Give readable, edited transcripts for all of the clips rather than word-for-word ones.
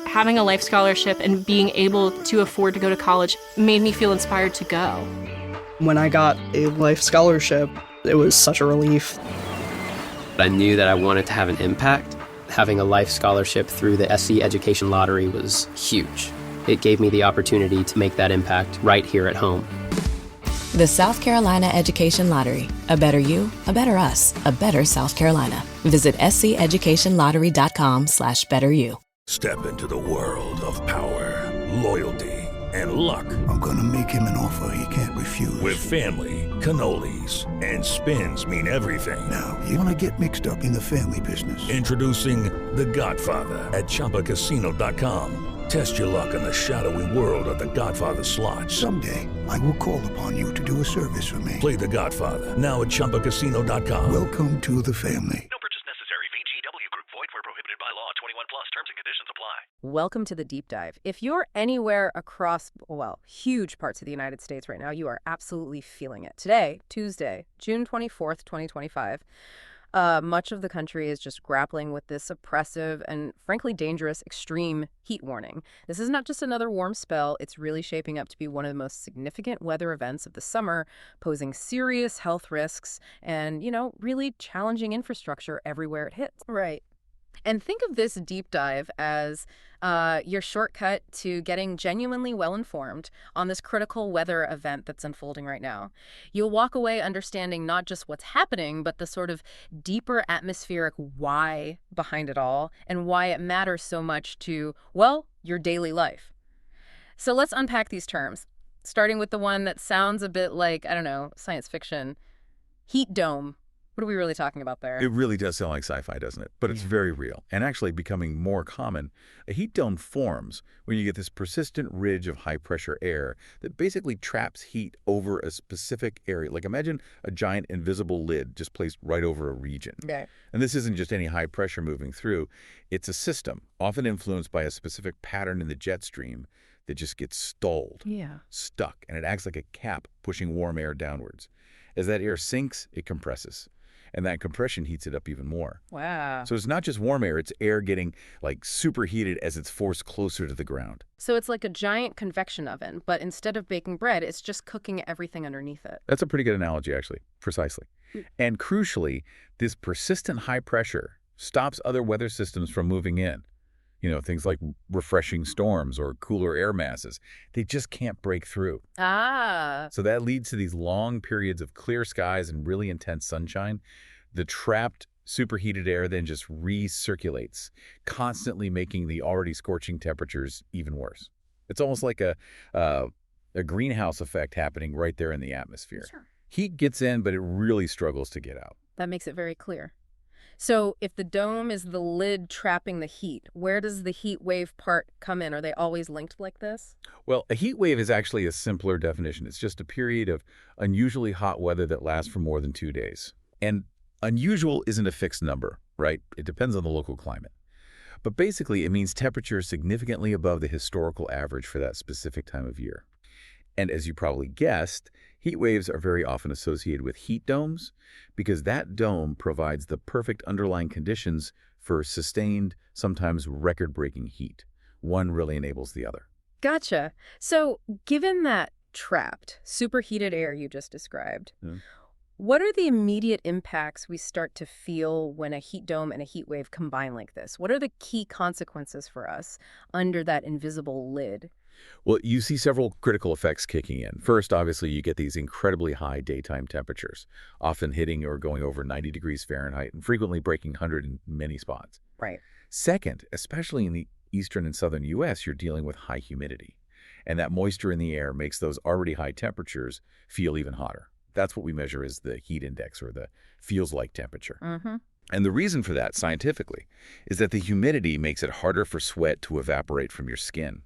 having a life scholarship and being able to afford to go to college made me feel inspired to go. When I got a life scholarship, it was such a relief. I knew that I wanted to have an impact. Having a life scholarship through the SC Education Lottery was huge. It gave me the opportunity to make that impact right here at home. The South Carolina Education Lottery. A better you, a better us, a better South Carolina. Visit sceducationlottery.com/betteryou. Step into the world of power, loyalty, and luck. I'm gonna make him an offer he can't refuse. With family, cannolis, and spins mean everything. Now, you wanna get mixed up in the family business. Introducing The Godfather at ChumbaCasino.com. Test your luck in the shadowy world of The Godfather slot. Someday, I will call upon you to do a service for me. Play The Godfather now at ChumbaCasino.com. Welcome to the family. No purchase necessary. VGW Group. Void where prohibited by law. 21 plus. Terms and conditions apply. Welcome to the Deep Dive. If you're anywhere across, well, huge parts of the United States right now, you are absolutely feeling it. Today, Tuesday, June 24th, 2025, much of the country is just grappling with this oppressive and frankly dangerous extreme heat warning. This is not just another warm spell. It's really shaping up to be one of the most significant weather events of the summer, posing serious health risks and, really challenging infrastructure everywhere it hits. Right. And think of this deep dive as your shortcut to getting genuinely well-informed on this critical weather event that's unfolding right now. You'll walk away understanding not just what's happening, but the sort of deeper atmospheric why behind it all and why it matters so much to, well, your daily life. So let's unpack these terms, starting with the one that sounds a bit like, I don't know, science fiction, heat dome. What are we really talking about there? It really does sound like sci-fi, doesn't it? But it's very real and actually becoming more common. A heat dome forms when you get this persistent ridge of high-pressure air that basically traps heat over a specific area. Like imagine a giant invisible lid just placed right over a region. Okay. And this isn't just any high pressure moving through. It's a system, often influenced by a specific pattern in the jet stream that just gets stalled, stuck, and it acts like a cap pushing warm air downwards. As that air sinks, it compresses. And that compression heats it up even more. Wow. So it's not just warm air, it's air getting superheated as it's forced closer to the ground. So it's like a giant convection oven, but instead of baking bread, it's just cooking everything underneath it. That's a pretty good analogy, actually. Precisely. And crucially, this persistent high pressure stops other weather systems from moving in. Things like refreshing storms or cooler air masses. They just can't break through. So that leads to these long periods of clear skies and really intense sunshine. The trapped superheated air then just recirculates, constantly making the already scorching temperatures even worse. It's almost like a greenhouse effect happening right there in the atmosphere. Sure. Heat gets in, but it really struggles to get out. That makes it very clear. So if the dome is the lid trapping the heat, where does the heat wave part come in? Are they always linked like this? Well, a heat wave is actually a simpler definition. It's just a period of unusually hot weather that lasts for more than 2 days. And unusual isn't a fixed number, right? It depends on the local climate. But basically, it means temperatures significantly above the historical average for that specific time of year. And as you probably guessed, heat waves are very often associated with heat domes because that dome provides the perfect underlying conditions for sustained, sometimes record-breaking heat. One really enables the other. Gotcha. So given that trapped, superheated air you just described, what are the immediate impacts we start to feel when a heat dome and a heat wave combine like this? What are the key consequences for us under that invisible lid? Well, you see several critical effects kicking in. First, obviously, you get these incredibly high daytime temperatures, often hitting or going over 90 degrees Fahrenheit and frequently breaking 100 in many spots. Right. Second, especially in the eastern and southern U.S., you're dealing with high humidity. And that moisture in the air makes those already high temperatures feel even hotter. That's what we measure as the heat index or the feels-like temperature. Mm-hmm. And the reason for that, scientifically, is that the humidity makes it harder for sweat to evaporate from your skin.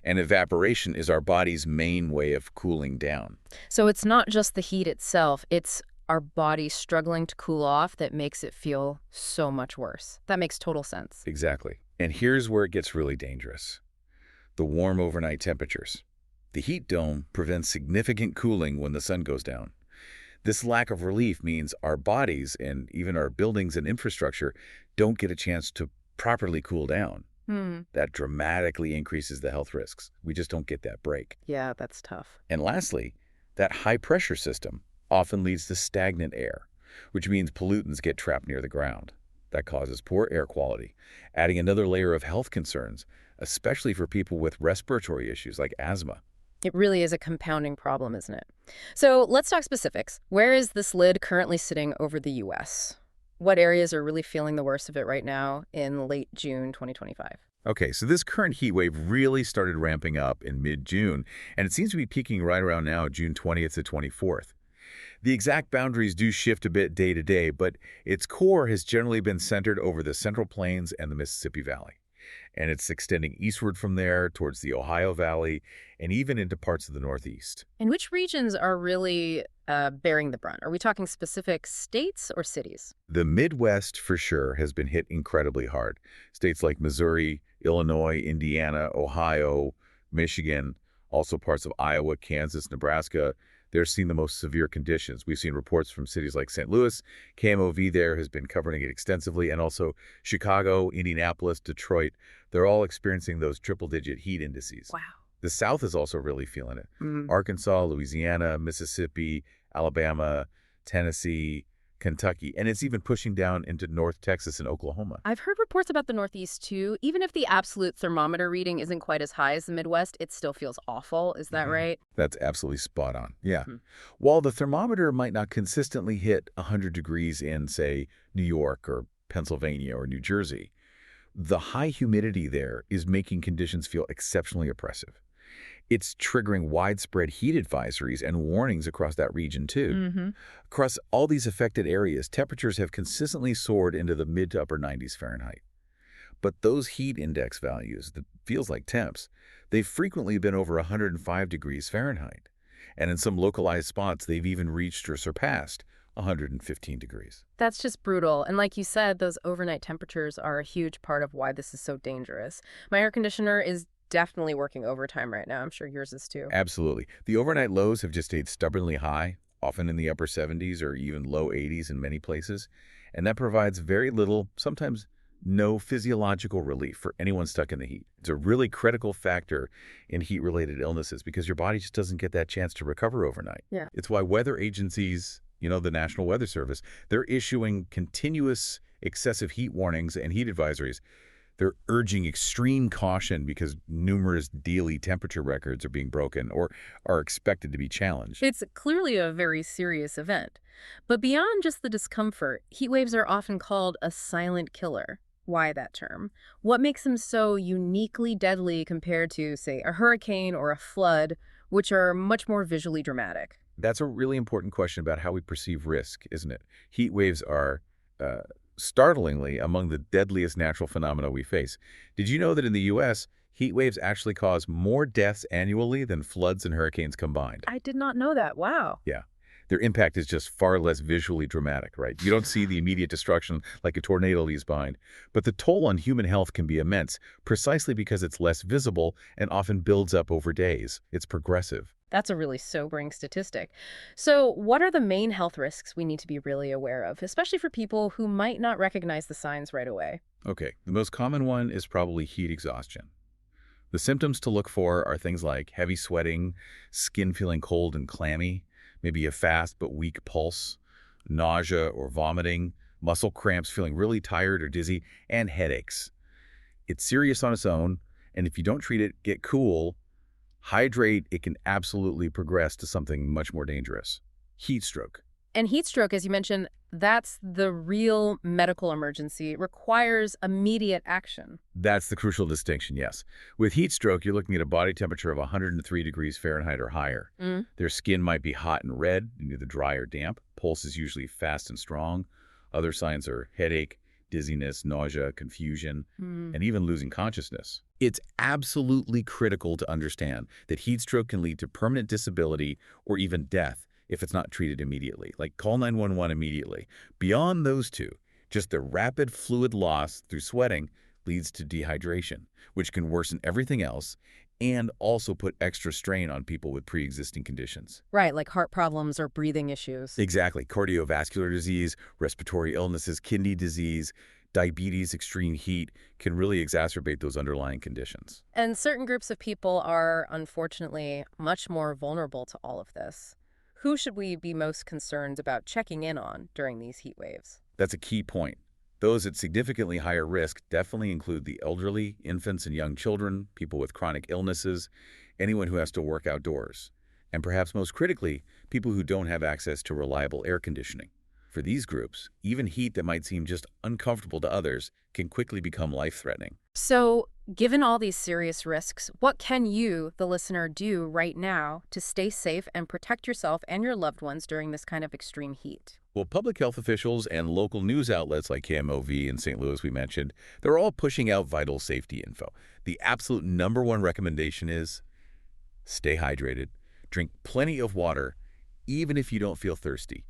And evaporation is our body's main way of cooling down. So it's not just the heat itself, it's our body struggling to cool off that makes it feel so much worse. That makes total sense. Exactly. And here's where it gets really dangerous. The warm overnight temperatures. The heat dome prevents significant cooling when the sun goes down. This lack of relief means our bodies and even our buildings and infrastructure don't get a chance to properly cool down. That dramatically increases the health risks. We just don't get that break. Yeah, that's tough. And lastly, that high-pressure system often leads to stagnant air, which means pollutants get trapped near the ground. That causes poor air quality, adding another layer of health concerns, especially for people with respiratory issues like asthma. It really is a compounding problem, isn't it? So let's talk specifics. Where is this lid currently sitting over the U.S.? What areas are really feeling the worst of it right now in late June 2025? Okay, so this current heat wave really started ramping up in mid-June, and it seems to be peaking right around now, June 20th to 24th. The exact boundaries do shift a bit day to day, but its core has generally been centered over the Central Plains and the Mississippi Valley. And it's extending eastward from there towards the Ohio Valley and even into parts of the Northeast. And which regions are really bearing the brunt? Are we talking specific states or cities? The Midwest, for sure, has been hit incredibly hard. States like Missouri, Illinois, Indiana, Ohio, Michigan, also parts of Iowa, Kansas, Nebraska, they're seeing the most severe conditions. We've seen reports from cities like St. Louis. KMOV there has been covering it extensively, and also Chicago, Indianapolis, Detroit. They're all experiencing those triple-digit heat indices. Wow. The South is also really feeling it. Arkansas, Louisiana, Mississippi, Alabama, Tennessee, Kentucky, and it's even pushing down into North Texas and Oklahoma. I've heard reports about the Northeast, too. Even if the absolute thermometer reading isn't quite as high as the Midwest, it still feels awful. Is that right? That's absolutely spot on. Yeah. While the thermometer might not consistently hit 100 degrees in, say, New York or Pennsylvania or New Jersey, the high humidity there is making conditions feel exceptionally oppressive. It's triggering widespread heat advisories and warnings across that region, too. Across all these affected areas, temperatures have consistently soared into the mid to upper 90s Fahrenheit. But those heat index values, that feels like temps, they've frequently been over 105 degrees Fahrenheit. And in some localized spots, they've even reached or surpassed 115 degrees. That's just brutal. And like you said, those overnight temperatures are a huge part of why this is so dangerous. My air conditioner is definitely working overtime right now. I'm sure yours is too. Absolutely. The overnight lows have just stayed stubbornly high, often in the upper 70s or even low 80s in many places. And that provides very little, sometimes no physiological relief for anyone stuck in the heat. It's a really critical factor in heat-related illnesses because your body just doesn't get that chance to recover overnight. Yeah. It's why weather agencies, the National Weather Service, they're issuing continuous excessive heat warnings and heat advisories. They're urging extreme caution because numerous daily temperature records are being broken or are expected to be challenged. It's clearly a very serious event. But beyond just the discomfort, heat waves are often called a silent killer. Why that term? What makes them so uniquely deadly compared to, say, a hurricane or a flood, which are much more visually dramatic? That's a really important question about how we perceive risk, isn't it? Heat waves are startlingly among the deadliest natural phenomena we face. Did you know that in the U.S., heat waves actually cause more deaths annually than floods and hurricanes combined? I did not know that. Wow. Yeah. Their impact is just far less visually dramatic, right? You don't see the immediate destruction like a tornado leaves behind. But the toll on human health can be immense, precisely because it's less visible and often builds up over days. It's progressive. That's a really sobering statistic. So what are the main health risks we need to be really aware of, especially for people who might not recognize the signs right away? Okay, the most common one is probably heat exhaustion. The symptoms to look for are things like heavy sweating, skin feeling cold and clammy, maybe a fast but weak pulse, nausea or vomiting, muscle cramps, feeling really tired or dizzy, and headaches. It's serious on its own, and if you don't treat it, get cool, hydrate, it can absolutely progress to something much more dangerous. Heat stroke. And heat stroke, as you mentioned, that's the real medical emergency. It requires immediate action. That's the crucial distinction, yes. With heat stroke, you're looking at a body temperature of 103 degrees Fahrenheit or higher. Their skin might be hot and red, either dry or damp. Pulse is usually fast and strong. Other signs are headache, dizziness, nausea, confusion, and even losing consciousness. It's absolutely critical to understand that heat stroke can lead to permanent disability or even death if it's not treated immediately. Like, call 911 immediately. Beyond those two, just the rapid fluid loss through sweating leads to dehydration, which can worsen everything else and also put extra strain on people with pre-existing conditions. Right, like heart problems or breathing issues. Exactly. Cardiovascular disease, respiratory illnesses, kidney disease. diabetes, extreme heat can really exacerbate those underlying conditions. And certain groups of people are, unfortunately, much more vulnerable to all of this. Who should we be most concerned about checking in on during these heat waves? That's a key point. Those at significantly higher risk definitely include the elderly, infants and young children, people with chronic illnesses, anyone who has to work outdoors, and perhaps most critically, people who don't have access to reliable air conditioning. For these groups, even heat that might seem just uncomfortable to others can quickly become life-threatening. So, given all these serious risks, what can you, the listener, do right now to stay safe and protect yourself and your loved ones during this kind of extreme heat? Well, public health officials and local news outlets like KMOV in St. Louis we mentioned, they're all pushing out vital safety info. The absolute #1 recommendation is stay hydrated, drink plenty of water, even if you don't feel thirsty.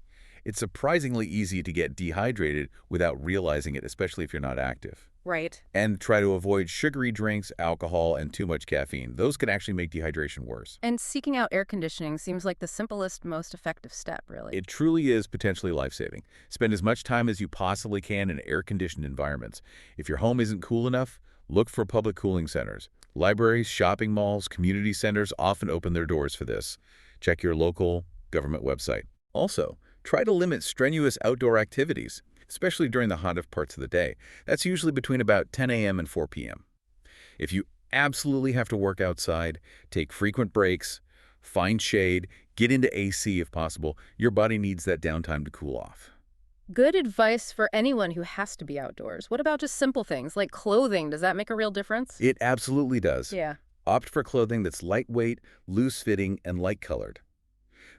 It's surprisingly easy to get dehydrated without realizing it, especially if you're not active. Right. And try to avoid sugary drinks, alcohol, and too much caffeine. Those can actually make dehydration worse. And seeking out air conditioning seems like the simplest, most effective step, really. It truly is potentially life-saving. Spend as much time as you possibly can in air-conditioned environments. If your home isn't cool enough, look for public cooling centers. Libraries, shopping malls, community centers often open their doors for this. Check your local government website. Also, try to limit strenuous outdoor activities, especially during the hottest parts of the day. That's usually between about 10 a.m. and 4 p.m. If you absolutely have to work outside, take frequent breaks, find shade, get into AC if possible. Your body needs that downtime to cool off. Good advice for anyone who has to be outdoors. What about just simple things like clothing? Does that make a real difference? It absolutely does. Yeah. Opt for clothing that's lightweight, loose-fitting, and light-colored.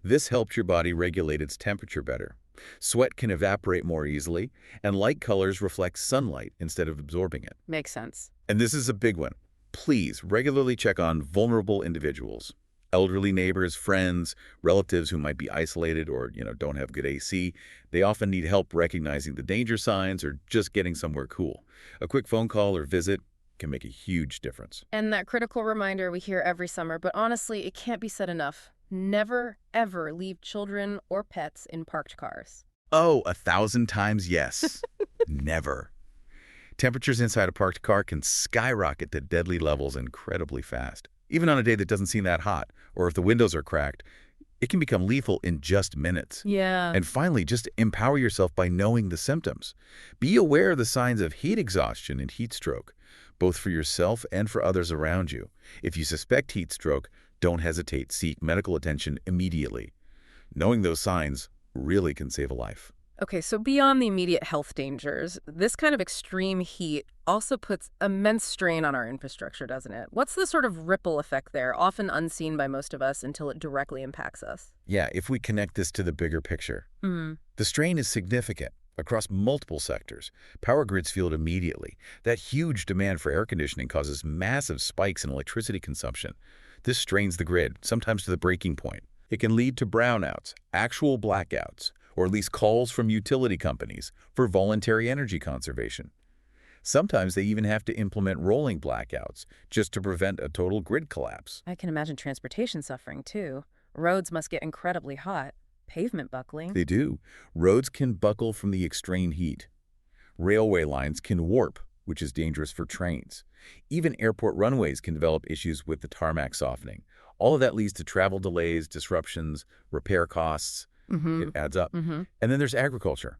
This helps your body regulate its temperature better. Sweat can evaporate more easily, and light colors reflect sunlight instead of absorbing it. Makes sense. And this is a big one. Please regularly check on vulnerable individuals. Elderly neighbors, friends, relatives who might be isolated or, don't have good AC. They often need help recognizing the danger signs or just getting somewhere cool. A quick phone call or visit can make a huge difference. And that critical reminder we hear every summer, but honestly, it can't be said enough. Never, ever leave children or pets in parked cars. Oh, 1,000 times yes. Never. Temperatures inside a parked car can skyrocket to deadly levels incredibly fast. Even on a day that doesn't seem that hot, or if the windows are cracked, it can become lethal in just minutes. Yeah. And finally, just empower yourself by knowing the symptoms. Be aware of the signs of heat exhaustion and heat stroke, both for yourself and for others around you. If you suspect heat stroke, don't hesitate. Seek medical attention immediately. Knowing those signs really can save a life. Okay, so beyond the immediate health dangers, this kind of extreme heat also puts immense strain on our infrastructure, doesn't it? What's the sort of ripple effect there, often unseen by most of us until it directly impacts us? Yeah, if we connect this to the bigger picture, the strain is significant across multiple sectors. Power grids feel it immediately. That huge demand for air conditioning causes massive spikes in electricity consumption. This strains the grid, sometimes to the breaking point. It can lead to brownouts, actual blackouts, or at least calls from utility companies for voluntary energy conservation. Sometimes they even have to implement rolling blackouts just to prevent a total grid collapse. I can imagine transportation suffering, too. Roads must get incredibly hot. Pavement buckling. They do. Roads can buckle from the extreme heat. Railway lines can warp, which is dangerous for trains. Even airport runways can develop issues with the tarmac softening. All of that leads to travel delays, disruptions, repair costs. It adds up. And then there's agriculture.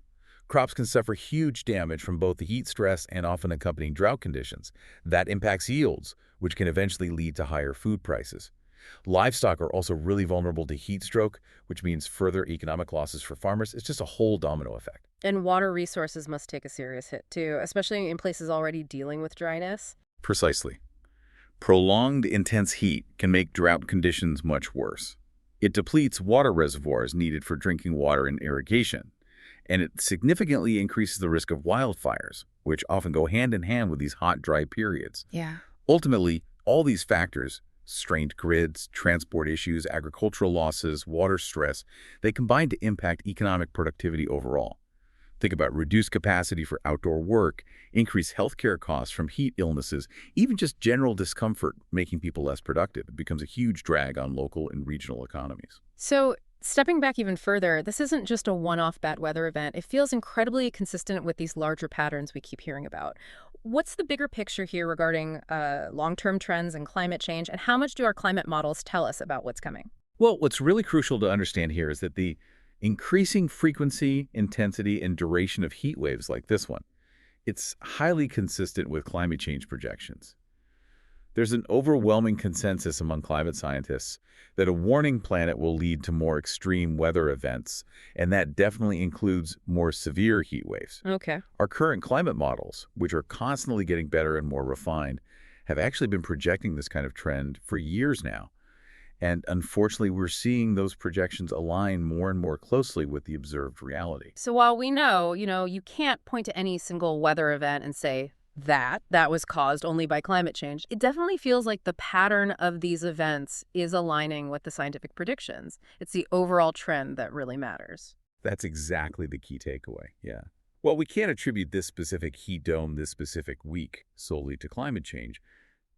Crops can suffer huge damage from both the heat stress and often accompanying drought conditions. That impacts yields, which can eventually lead to higher food prices. Livestock are also really vulnerable to heat stroke, which means further economic losses for farmers. It's just a whole domino effect. And water resources must take a serious hit, too, especially in places already dealing with dryness. Precisely. Prolonged intense heat can make drought conditions much worse. It depletes water reservoirs needed for drinking water and irrigation, and it significantly increases the risk of wildfires, which often go hand in hand with these hot, dry periods. Yeah. Ultimately, all these factors, strained grids, transport issues, agricultural losses, water stress, they combine to impact economic productivity overall. Think about reduced capacity for outdoor work, increased healthcare costs from heat illnesses, even just general discomfort making people less productive. It becomes a huge drag on local and regional economies. So stepping back even further, this isn't just a one-off bad weather event. It feels incredibly consistent with these larger patterns we keep hearing about. What's the bigger picture here regarding long-term trends and climate change, and how much do our climate models tell us about what's coming? Well, what's really crucial to understand here is that the increasing frequency, intensity, and duration of heat waves like this one, it's highly consistent with climate change projections. There's an overwhelming consensus among climate scientists that a warming planet will lead to more extreme weather events, and that definitely includes more severe heat waves. Okay. Our current climate models, which are constantly getting better and more refined, have actually been projecting this kind of trend for years now. And unfortunately, we're seeing those projections align more and more closely with the observed reality. So while we know, you can't point to any single weather event and say that was caused only by climate change, it definitely feels like the pattern of these events is aligning with the scientific predictions. It's the overall trend that really matters. That's exactly the key takeaway, yeah. Well, we can't attribute this specific heat dome this specific week solely to climate change.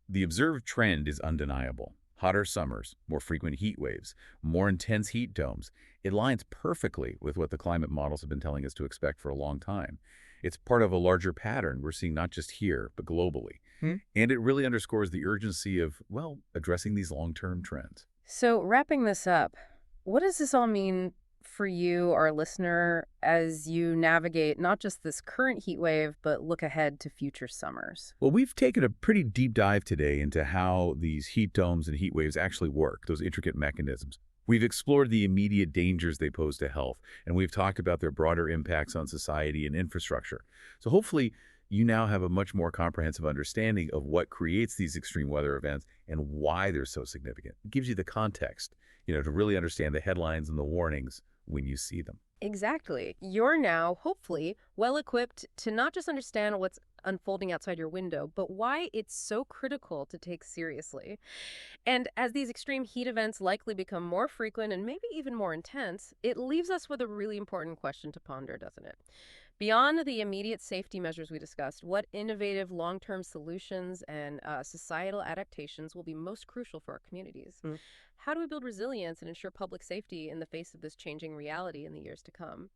The observed trend is undeniable. Hotter summers, more frequent heat waves, more intense heat domes. It lines perfectly with what the climate models have been telling us to expect for a long time. It's part of a larger pattern we're seeing not just here, but globally. And it really underscores the urgency of, well, addressing these long-term trends. So wrapping this up, what does this all mean for you, our listener, as you navigate not just this current heat wave, but look ahead to future summers? Well, we've taken a pretty deep dive today into how these heat domes and heat waves actually work, those intricate mechanisms. We've explored the immediate dangers they pose to health, and we've talked about their broader impacts on society and infrastructure. So hopefully, you now have a much more comprehensive understanding of what creates these extreme weather events and why they're so significant. It gives you the context, to really understand the headlines and the warnings when you see them. Exactly. You're now, hopefully, well-equipped to not just understand what's unfolding outside your window, but why it's so critical to take seriously. And as these extreme heat events likely become more frequent and maybe even more intense, it leaves us with a really important question to ponder, doesn't it? Beyond the immediate safety measures we discussed, what innovative long-term solutions and societal adaptations will be most crucial for our communities? How do we build resilience and ensure public safety in the face of this changing reality in the years to come?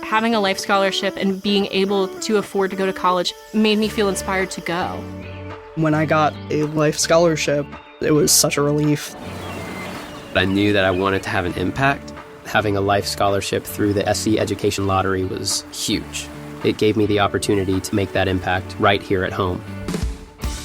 Having a life scholarship and being able to afford to go to college made me feel inspired to go. When I got a life scholarship, it was such a relief. I knew that I wanted to have an impact. Having a life scholarship through the SC Education Lottery was huge. It gave me the opportunity to make that impact right here at home.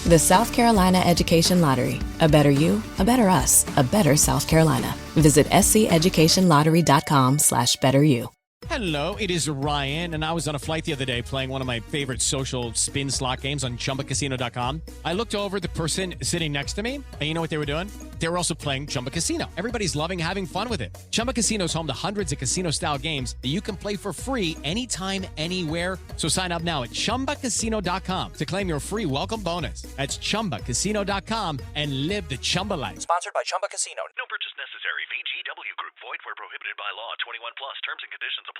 The South Carolina Education Lottery. A better you, a better us, a better South Carolina. Visit sceducationlottery.com/betteryou. Hello, it is Ryan, and I was on a flight the other day playing one of my favorite social spin slot games on ChumbaCasino.com. I looked over at the person sitting next to me, and you know what they were doing? They were also playing Chumba Casino. Everybody's loving having fun with it. Chumba Casino is home to hundreds of casino-style games that you can play for free anytime, anywhere. So sign up now at ChumbaCasino.com to claim your free welcome bonus. That's ChumbaCasino.com and live the Chumba life. Sponsored by Chumba Casino. No purchase necessary. VGW Group. Void where prohibited by law. 21 plus. Terms and conditions apply.